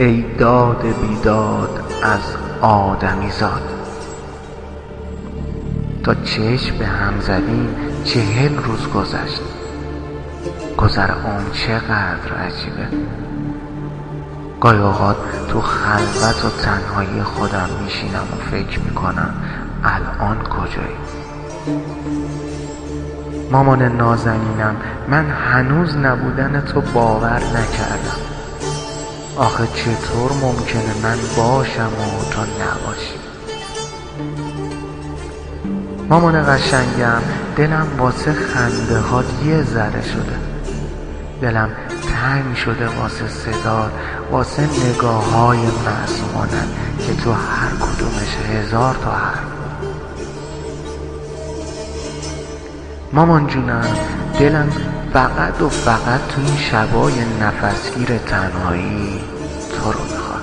ای داد بیداد از آدمی زاد. تا چشم به هم زدیم 40 روز گذشت. گذر عمر چقدر عجیبه. گاهی اوقات تو خلوت و تنهایی خودم میشینم و فکر میکنم الان کجایی؟ مامان نازنینم، من هنوز نبودن تو باور نکردم. آخه چطور ممکنه من باشم و تو نباشی؟ مامان قشنگم، دلم واسه خنده هات یه ذره شده. دلم تنگ شده واسه صدات، واسه نگاه های معصومانت که تو هر کدومش 1000 تا حرف. مامان جونم، دلم فقط و فقط تو این شبای نفسگیر تنهایی تو رو میخواد.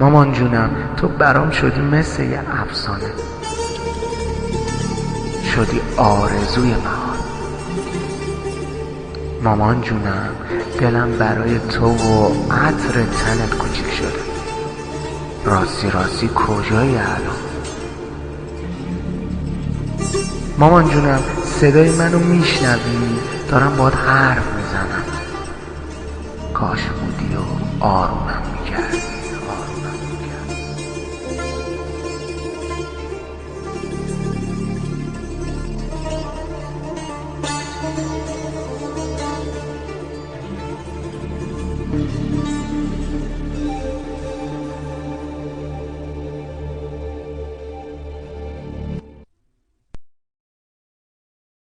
مامان جونم، تو برام شدی مثل یه افسانه، شدی آرزوی محال. مامان جونم، دلم برای تو و عطر تنت کوچیک شده. راستی کجایی الان؟ مامان جونم، صدای منو میشنوی؟ دارم باهات حرف میزنم. کاش بودی و آرومم